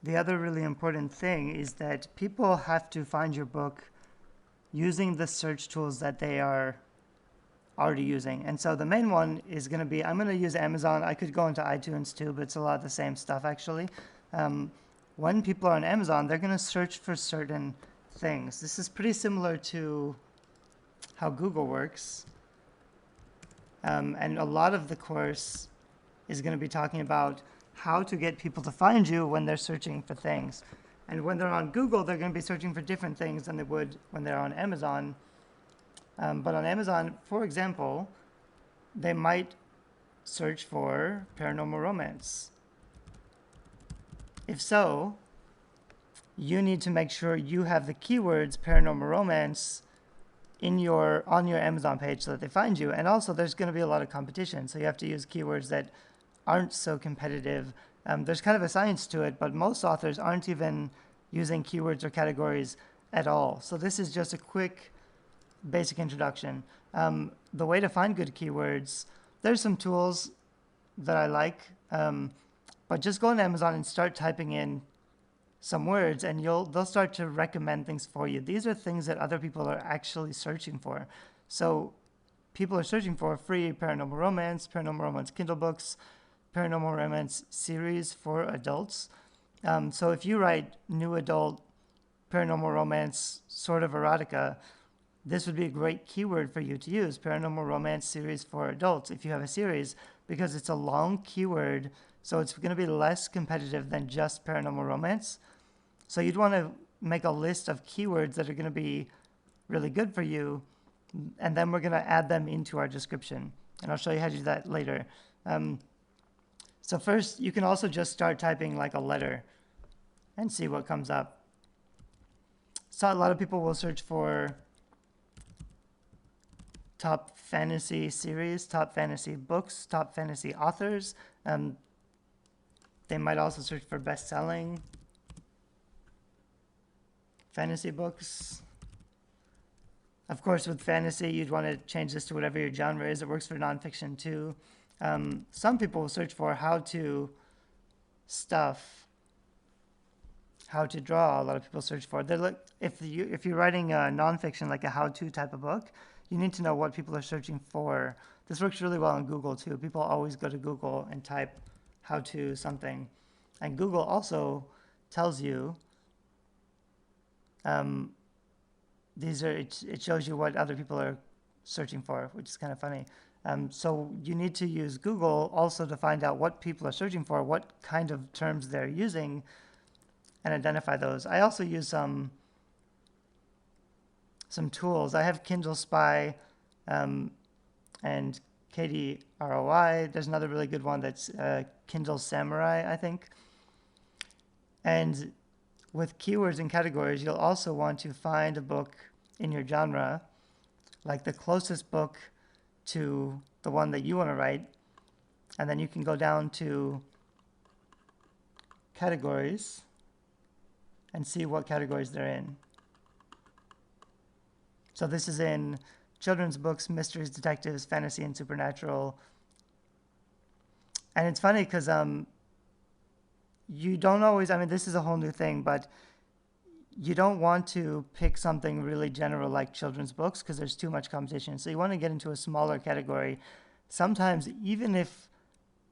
the other really important thing is that people have to find your book using the search tools that they are already using. And so the main one is going to be, I'm going to use Amazon. I could go into iTunes too, but it's a lot of the same stuff actually. When people are on Amazon, they're going to search for certain things. This is pretty similar to how Google works. And a lot of the course is going to be talking about how to get people to find you when they're searching for things. And when they're on Google, they're going to be searching for different things than they would when they're on Amazon. But on Amazon, for example, they might search for paranormal romance. If so, you need to make sure you have the keywords paranormal romance on your Amazon page so that they find you. And also, there's going to be a lot of competition, so you have to use keywords that aren't so competitive. There's kind of a science to it, but most authors aren't even using keywords or categories at all. So this is just a quick basic introduction. The way to find good keywords, there's some tools that I like, but just go on Amazon and start typing in some words and they'll start to recommend things for you. These are things that other people are actually searching for. So people are searching for free paranormal romance Kindle books, paranormal romance series for adults. So if you write new adult paranormal romance, sort of erotica, this would be a great keyword for you to use, paranormal romance series for adults, if you have a series, because it's a long keyword, so it's going to be less competitive than just paranormal romance. So you'd want to make a list of keywords that are going to be really good for you, and then we're going to add them into our description. And I'll show you how to do that later. So first, you can also just start typing like a letter and see what comes up. So a lot of people will search for top fantasy series, top fantasy books, top fantasy authors. They might also search for best-selling fantasy books. Of course, with fantasy, you'd want to change this to whatever your genre is. It works for nonfiction too. Some people will search for how-to stuff, how to draw. A lot of people search for. If you're writing a nonfiction, like a how-to type of book, you need to know what people are searching for. This works really well on Google too. People always go to Google and type how-to something, and Google also tells you. It shows you what other people are searching for, which is kind of funny. So you need to use Google also to find out what people are searching for, what kind of terms they're using, and identify those. I also use some tools. I have Kindle Spy and KDROI. There's another really good one that's Kindle Samurai, I think. And with keywords and categories, you'll also want to find a book in your genre, like the closest book to the one that you want to write. And then you can go down to categories and see what categories they're in. So this is in children's books, mysteries, detectives, fantasy, and supernatural. And it's funny because you don't always, this is a whole new thing, but you don't want to pick something really general like children's books because there's too much competition. So you want to get into a smaller category. Sometimes even if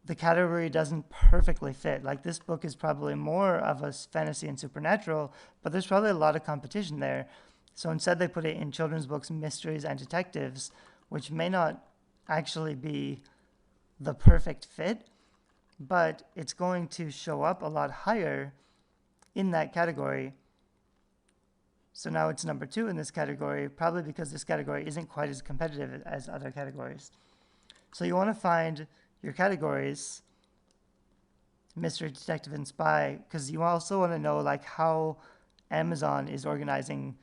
the category doesn't perfectly fit, like this book is probably more of a fantasy and supernatural, but there's probably a lot of competition there. So instead they put it in children's books, mysteries, and detectives, which may not actually be the perfect fit, but it's going to show up a lot higher in that category. So now it's number 2 in this category, probably because this category isn't quite as competitive as other categories. So you want to find your categories, mystery, detective, and spy, because you also want to know like how Amazon is organizing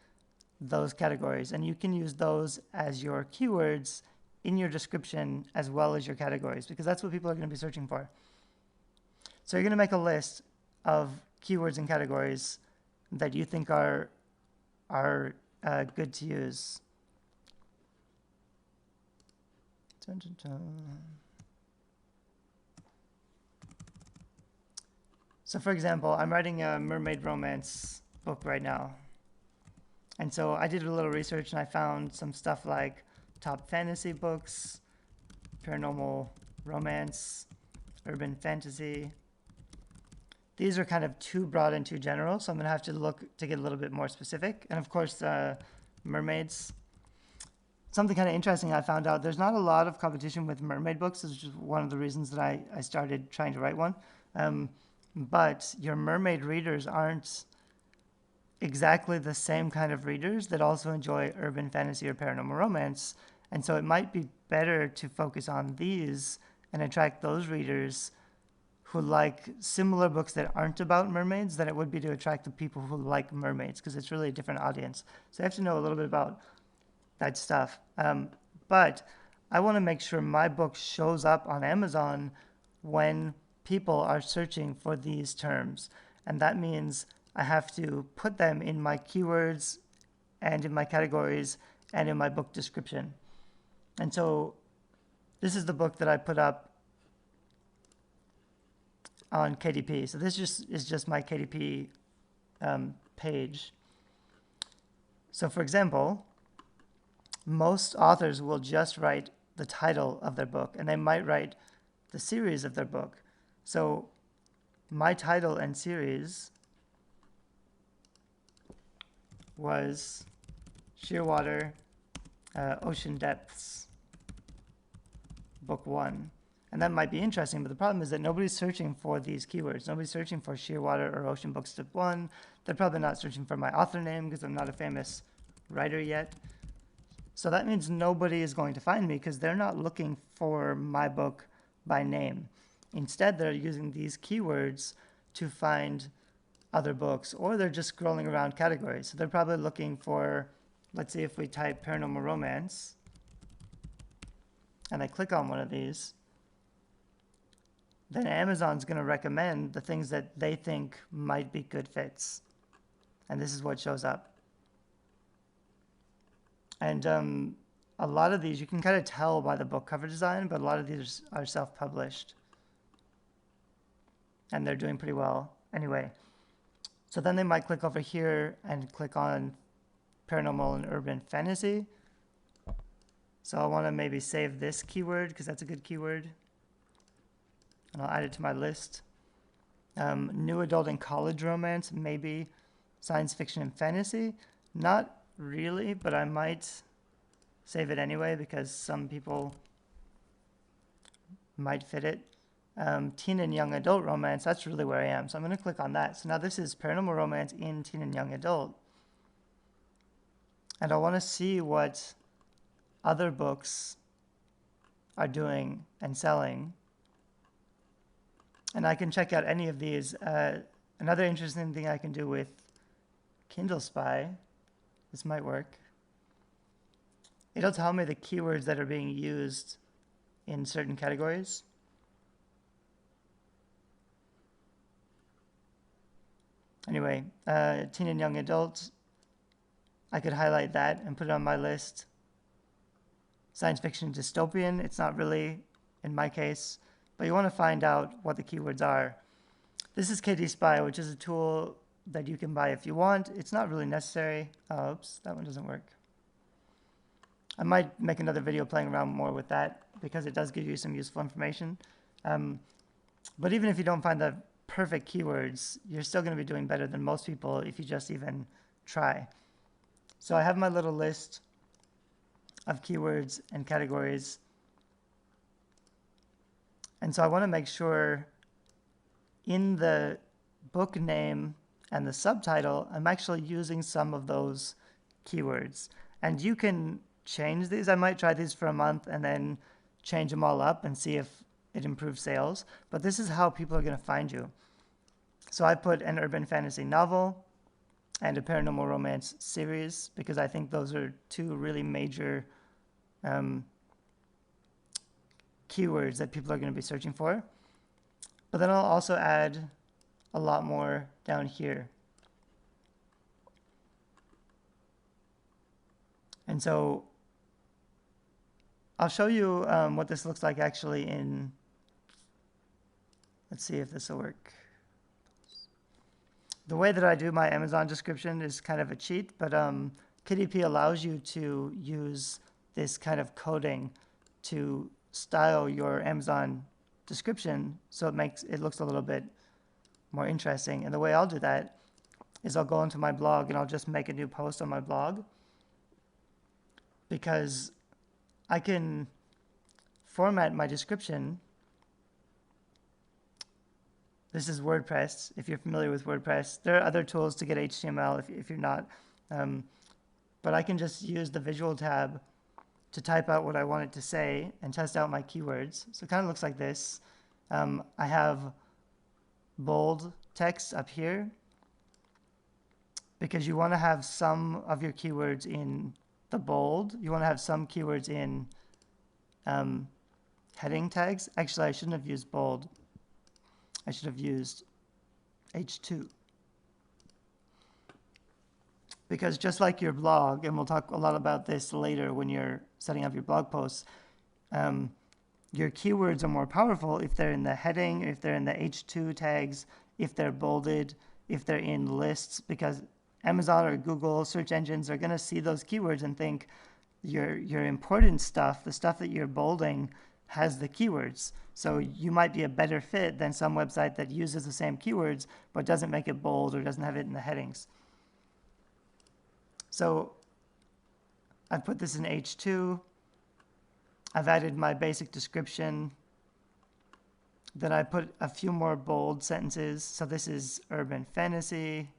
those categories, and you can use those as your keywords in your description as well as your categories, because that's what people are going to be searching for. So you're going to make a list of keywords and categories that you think are good to use. Dun, dun, dun. So for example, I'm writing a mermaid romance book right now. And so I did a little research and I found some stuff like top fantasy books, paranormal romance, urban fantasy. These are kind of too broad and too general, so I'm going to have to look to get a little bit more specific. And of course, mermaids. Something kind of interesting I found out, there's not a lot of competition with mermaid books. This is just one of the reasons that I started trying to write one. But your mermaid readers aren't exactly the same kind of readers that also enjoy urban fantasy or paranormal romance. And so it might be better to focus on these and attract those readers who like similar books that aren't about mermaids than it would be to attract the people who like mermaids, because it's really a different audience. So you have to know a little bit about that stuff. But I want to make sure my book shows up on Amazon when people are searching for these terms. And that means I have to put them in my keywords and in my categories and in my book description. And so this is the book that I put up on KDP. So this is just my KDP page. So for example, most authors will just write the title of their book, and they might write the series of their book. So my title and series was Shearwater Ocean Depths, Book 1. And that might be interesting, but the problem is that nobody's searching for these keywords. Nobody's searching for Shearwater or Ocean Books Book 1. They're probably not searching for my author name because I'm not a famous writer yet. So that means nobody is going to find me because they're not looking for my book by name. Instead, they're using these keywords to find other books, or they're just scrolling around categories. So they're probably looking for, let's see if we type paranormal romance, and I click on one of these, then Amazon's going to recommend the things that they think might be good fits. And this is what shows up. And a lot of these, you can kind of tell by the book cover design, but a lot of these are self-published. And they're doing pretty well anyway. So then they might click over here and click on paranormal and urban fantasy. So I want to maybe save this keyword because that's a good keyword. And I'll add it to my list. New adult and college romance, maybe science fiction and fantasy. Not really, but I might save it anyway because some people might fit it. Teen and young adult romance, that's really where I am. So I'm going to click on that. So now this is paranormal romance in teen and young adult. And I want to see what other books are doing and selling. And I can check out any of these. Another interesting thing I can do with Kindle Spy, this might work. It'll tell me the keywords that are being used in certain categories. Anyway, teen and young adult, I could highlight that and put it on my list. Science fiction dystopian, it's not really in my case, but you want to find out what the keywords are. This is KD Spy, which is a tool that you can buy if you want. It's not really necessary. Oh, oops, that one doesn't work. I might make another video playing around more with that because it does give you some useful information. But even if you don't find the perfect keywords, you're still going to be doing better than most people if you just even try. So I have my little list of keywords and categories. And so I want to make sure in the book name and the subtitle, I'm actually using some of those keywords. And you can change these. I might try these for a month and then change them all up and see if it improves sales. But this is how people are going to find you. So I put an urban fantasy novel and a paranormal romance series because I think those are two really major keywords that people are going to be searching for. But then I'll also add a lot more down here. And so I'll show you what this looks like actually in, let's see if this will work. The way that I do my Amazon description is kind of a cheat, but KDP allows you to use this kind of coding to style your Amazon description so it looks a little bit more interesting. And the way I'll do that is I'll go into my blog and I'll just make a new post on my blog, because I can format my description. This is WordPress, if you're familiar with WordPress. There are other tools to get HTML if you're not. But I can just use the visual tab to type out what I want it to say and test out my keywords. So it kind of looks like this. I have bold text up here because you want to have some of your keywords in the bold. You want to have some keywords in heading tags. Actually, I shouldn't have used bold. I should have used H2. Because just like your blog, and we'll talk a lot about this later when you're setting up your blog posts, your keywords are more powerful if they're in the heading, if they're in the H2 tags, if they're bolded, if they're in lists, because Amazon or Google search engines are going to see those keywords and think your important stuff, the stuff that you're bolding, has the keywords. So you might be a better fit than some website that uses the same keywords but doesn't make it bold or doesn't have it in the headings. So I've put this in H2. I've added my basic description. Then I put a few more bold sentences. So this is urban fantasy.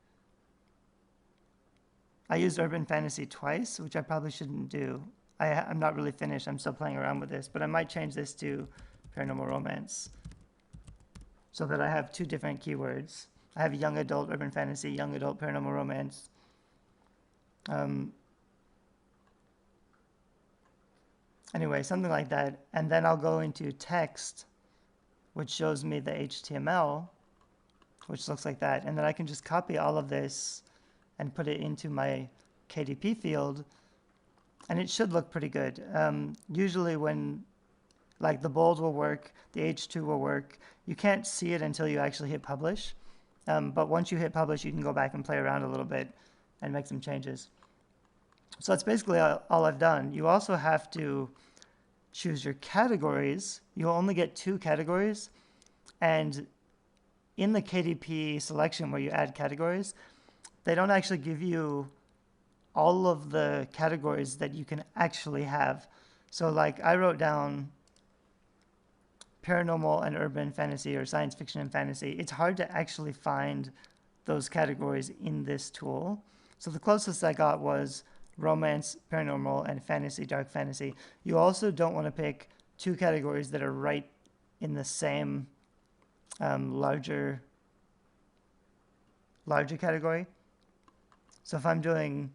I used urban fantasy twice, which I probably shouldn't do. I'm not really finished. I'm still playing around with this, but I might change this to paranormal romance so that I have two different keywords. I have young adult urban fantasy, young adult paranormal romance. Anyway, something like that. And then I'll go into text, which shows me the HTML, which looks like that. And then I can just copy all of this and put it into my KDP field. And it should look pretty good. Usually when, like, the bold will work, the H2 will work. You can't see it until you actually hit publish. But once you hit publish, you can go back and play around a little bit and make some changes. So that's basically all I've done. You also have to choose your categories. You'll only get 2 categories. And in the KDP selection where you add categories, they don't actually give you all of the categories that you can actually have. So like I wrote down paranormal and urban fantasy or science fiction and fantasy. It's hard to actually find those categories in this tool. So the closest I got was romance, paranormal, and fantasy, dark fantasy. You also don't want to pick 2 categories that are right in the same larger category. So if I'm doing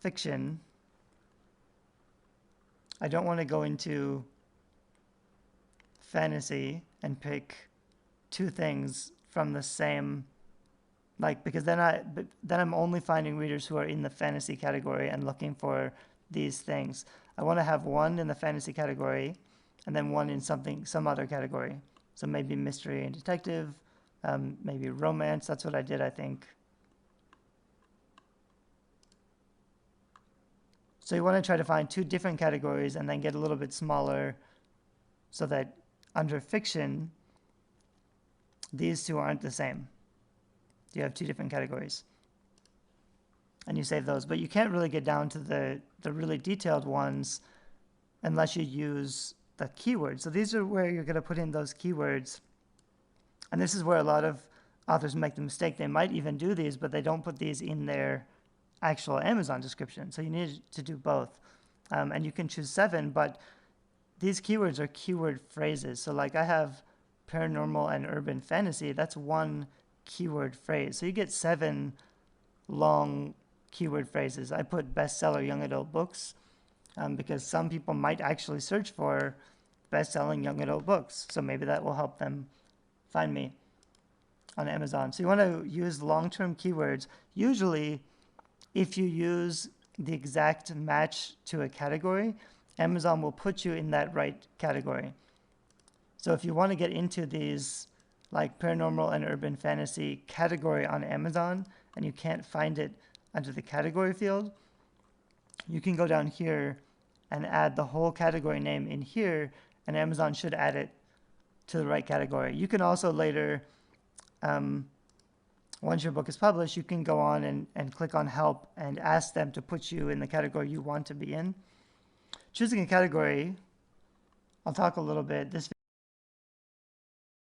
fiction, I don't want to go into fantasy and pick 2 things from the same, like, because then I'm only finding readers who are in the fantasy category and looking for these things. I want to have one in the fantasy category and then one in some other category. So maybe mystery and detective, maybe romance. That's what I did, I think. So you want to try to find 2 different categories and then get a little bit smaller so that under fiction, these 2 aren't the same. You have 2 different categories. And you save those. But you can't really get down to the really detailed ones unless you use the keywords. So these are where you're going to put in those keywords. And this is where a lot of authors make the mistake. They might even do these, but they don't put these in their actual Amazon description. So you need to do both. And you can choose 7, but these keywords are keyword phrases. So like I have paranormal and urban fantasy. That's 1 keyword phrase. So you get 7 long keyword phrases. I put bestseller young adult books because some people might actually search for best-selling young adult books. So maybe that will help them find me on Amazon. So you want to use long-term keywords. Usually, if you use the exact match to a category, Amazon will put you in that right category. So if you want to get into these like paranormal and urban fantasy category on Amazon and you can't find it under the category field, you can go down here and add the whole category name in here, and Amazon should add it to the right category. You can also later, once your book is published, you can go on and click on help and ask them to put you in the category you want to be in. Choosing a category, I'll talk a little bit. This